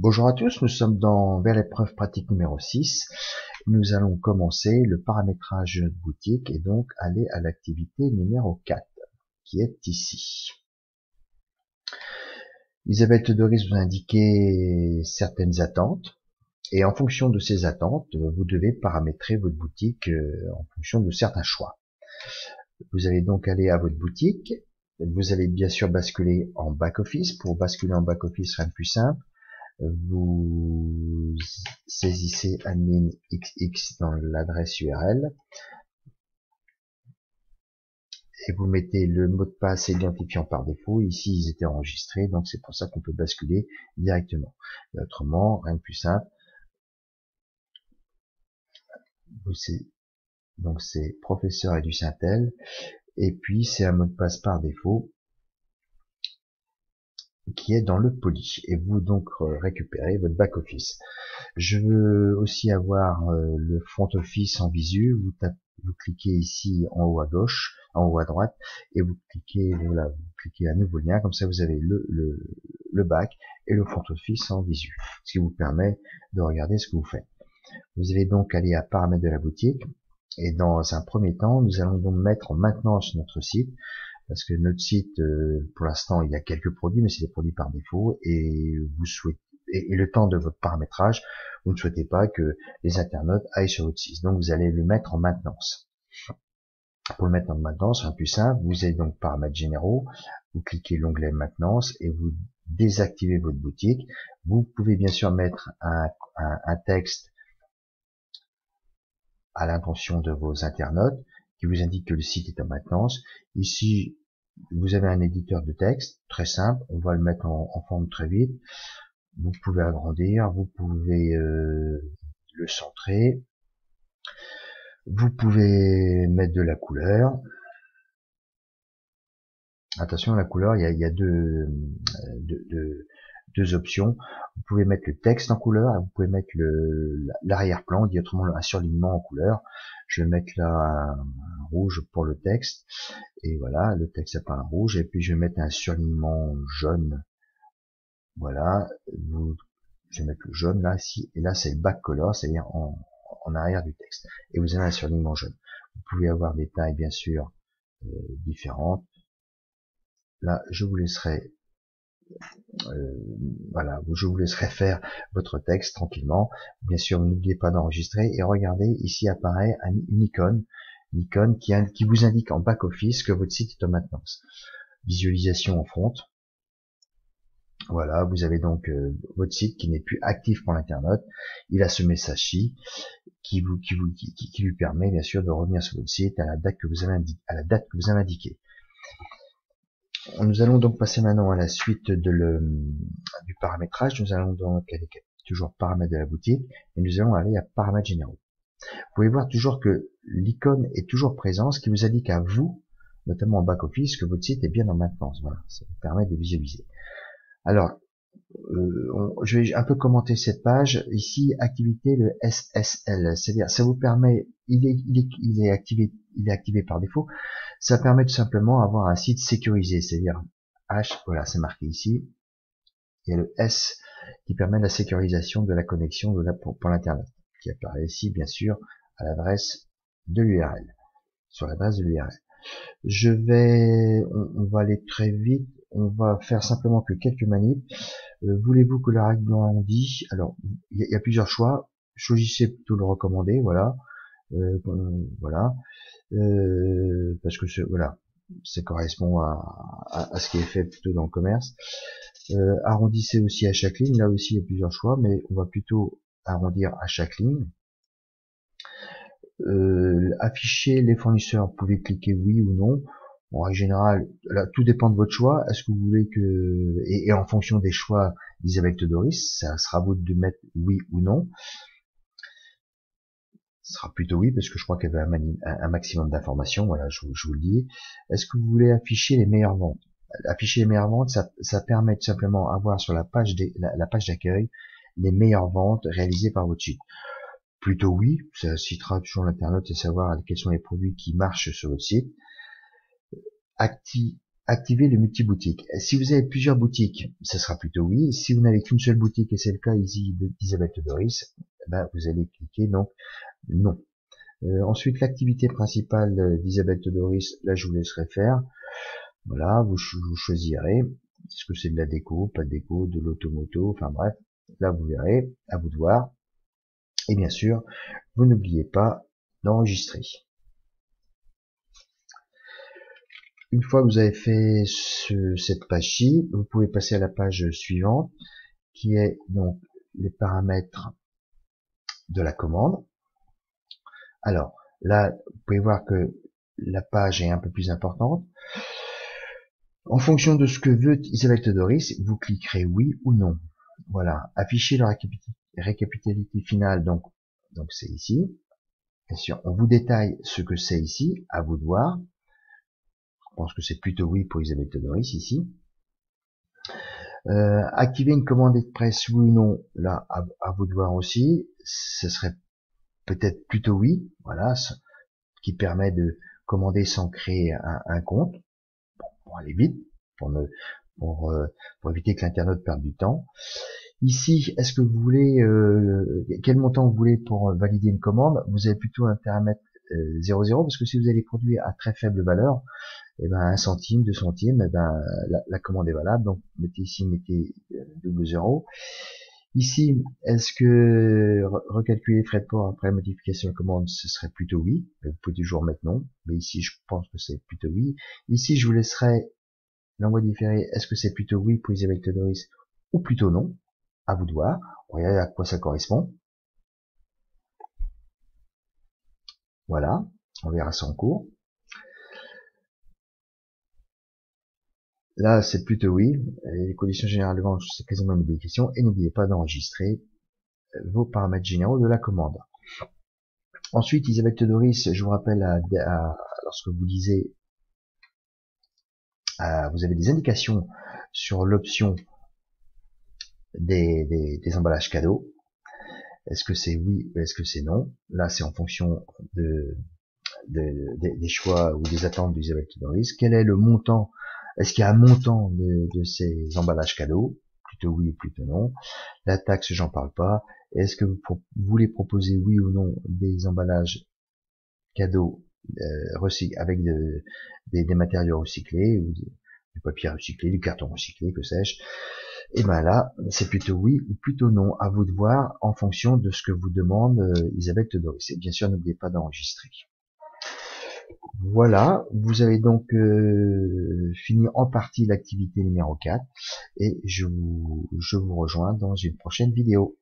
Bonjour à tous, nous sommes vers l'épreuve pratique numéro 6. Nous allons commencer le paramétrage de notre boutique et donc aller à l'activité numéro 4, qui est ici. Isabelle Doris vous a indiqué certaines attentes, et en fonction de ces attentes, vous devez paramétrer votre boutique en fonction de certains choix. Vous allez donc aller à votre boutique, vous allez bien sûr basculer en back-office. Pour basculer en back-office, rien de plus simple. Vous saisissez admin XX dans l'adresse URL et vous mettez le mot de passe identifiant par défaut. Ici, ils étaient enregistrés, donc c'est pour ça qu'on peut basculer directement. Et autrement, rien de plus simple. Donc c'est professeur et du Syntel, et puis c'est un mot de passe par défaut qui est dans le poly, et vous donc récupérez votre back office. Je veux aussi avoir le front office en visu. Vous cliquez ici en haut à gauche, en haut à droite, et vous cliquez, voilà, vous cliquez un nouveau lien, comme ça vous avez le back et le front office en visu, ce qui vous permet de regarder ce que vous faites. Vous allez donc aller à paramètres de la boutique, et dans un premier temps, nous allons donc mettre en maintenance notre site, parce que notre site, pour l'instant, il y a quelques produits, mais c'est des produits par défaut, et vous souhaitez, et le temps de votre paramétrage, vous ne souhaitez pas que les internautes aillent sur votre site. Donc, vous allez le mettre en maintenance. Pour le mettre en maintenance, un plus simple, vous allez donc paramètres généraux, vous cliquez l'onglet maintenance et vous désactivez votre boutique. Vous pouvez bien sûr mettre un texte à l'intention de vos internautes qui vous indique que le site est en maintenance. Ici, vous avez un éditeur de texte, très simple, on va le mettre en forme très vite. Vous pouvez agrandir, vous pouvez le centrer, vous pouvez mettre de la couleur. Attention, la couleur, il y a deux options. Vous pouvez mettre le texte en couleur et vous pouvez mettre l'arrière-plan, dit autrement un surlignement en couleur. Je vais mettre là un rouge pour le texte, et voilà, le texte apparaît en rouge, et puis je vais mettre un surlignement jaune. Voilà, je vais mettre le jaune là, ici, et là c'est le back color, c'est-à-dire en arrière du texte. Et vous avez un surlignement jaune. Vous pouvez avoir des tailles bien sûr différentes. Là, je vous laisserai voilà, je vous laisserai faire votre texte tranquillement. Bien sûr, n'oubliez pas d'enregistrer et regardez, ici apparaît une icône qui vous indique en back office que votre site est en maintenance. Visualisation en front. Voilà, vous avez donc votre site qui n'est plus actif pour l'internaute. Il a ce message-ci qui lui permet bien sûr de revenir sur votre site à la date que vous avez indiquée. Nous allons donc passer maintenant à la suite du paramétrage. Nous allons donc aller toujours paramètres de la boutique et nous allons aller à paramètres généraux. Vous pouvez voir toujours que l'icône est toujours présente, ce qui vous indique à vous, notamment en back-office, que votre site est bien en maintenance. Voilà, ça vous permet de visualiser. Alors, je vais un peu commenter cette page. Ici, activité le SSL, c'est-à-dire ça vous permet, il est activé par défaut. Ça permet tout simplement d'avoir un site sécurisé, c'est-à-dire H, voilà, c'est marqué ici. Il y a le S qui permet la sécurisation de la connexion pour l'internet, qui apparaît ici bien sûr à l'adresse de l'URL, sur l'adresse de l'URL. On va aller très vite. On va faire simplement que quelques manips. Voulez-vous que la règle agrandie? Alors, il y a plusieurs choix. Choisissez plutôt le recommandé, voilà. Voilà. Parce que voilà, ça correspond à ce qui est fait plutôt dans le commerce. Arrondissez aussi à chaque ligne. Là aussi, il y a plusieurs choix, mais on va plutôt arrondir à chaque ligne. Afficher les fournisseurs, vous pouvez cliquer oui ou non. En règle générale, là, tout dépend de votre choix. Est-ce que vous voulez que, et en fonction des choix d'Isabelle Doris, ça sera à vous de mettre oui ou non. Ce sera plutôt oui, parce que je crois qu'il y avait un maximum d'informations. Voilà, je vous le dis. Est-ce que vous voulez afficher les meilleures ventes? Afficher les meilleures ventes, ça permet tout simplement d'avoir sur la page d'accueil les meilleures ventes réalisées par votre site. Plutôt oui, ça citera toujours l'internaute et savoir quels sont les produits qui marchent sur votre site. activer le multi-boutique. Si vous avez plusieurs boutiques, ce sera plutôt oui. Si vous n'avez qu'une seule boutique, et c'est le cas ici d'Isabelle Doris, ben vous allez cliquer donc non. Ensuite, l'activité principale d'Isabelle Doris, là je vous laisserai faire. Voilà, vous choisirez. Est-ce que c'est de la déco, pas de déco, de l'automoto, enfin bref, là vous verrez, à vous de voir. Et bien sûr, vous n'oubliez pas d'enregistrer. Une fois que vous avez fait cette page-ci, vous pouvez passer à la page suivante, qui est donc les paramètres de la commande. Alors, là, vous pouvez voir que la page est un peu plus importante. En fonction de ce que veut Isabelle Doris, vous cliquerez oui ou non. Voilà, afficher la récapitalité finale, donc c'est ici. Bien sûr, on vous détaille ce que c'est ici, à vous de voir. Je pense que c'est plutôt oui pour Isabelle Doris ici. Activer une commande express oui ou non, là à vous de voir aussi. Ce serait peut-être plutôt oui, voilà, ce qui permet de commander sans créer un compte, pour aller vite, pour éviter que l'internaute perde du temps. Ici, est-ce que vous voulez quel montant vous voulez pour valider une commande? Vous avez plutôt intérêt à mettre 0,0 parce que si vous avez des produits à très faible valeur, et ben 1 centime, 2 centimes, et ben la commande est valable. Donc mettez ici, mettez double 0. Ici, est-ce que recalculer les frais de port après la modification de commande, ce serait plutôt oui. Vous pouvez toujours mettre non, mais ici je pense que c'est plutôt oui. Ici, je vous laisserai l'envoi différé. Est-ce que c'est plutôt oui pour Isabelle Doris ou plutôt non? À vous de voir. Regardez à quoi ça correspond. Voilà, on verra ça en cours. Là, c'est plutôt oui. Les conditions générales de vente, c'est quasiment une obligation. Et n'oubliez pas d'enregistrer vos paramètres généraux de la commande. Ensuite, Isabelle Doris, je vous rappelle, lorsque vous lisez, vous avez des indications sur l'option des emballages cadeaux. Est-ce que c'est oui ou est-ce que c'est non? Là, c'est en fonction des choix ou des attentes d'Isabelle Doris. Quel est le montant? Est-ce qu'il y a un montant de ces emballages cadeaux? Plutôt oui ou plutôt non. La taxe, j'en parle pas. Est-ce que vous voulez proposer oui ou non des emballages cadeaux avec des matériaux recyclés, ou du papier recyclé, du carton recyclé, que sais-je? Et ben là, c'est plutôt oui ou plutôt non. À vous de voir en fonction de ce que vous demande Isabelle Doris. Et bien sûr, n'oubliez pas d'enregistrer. Voilà, vous avez donc fini en partie l'activité numéro 4 et je vous rejoins dans une prochaine vidéo.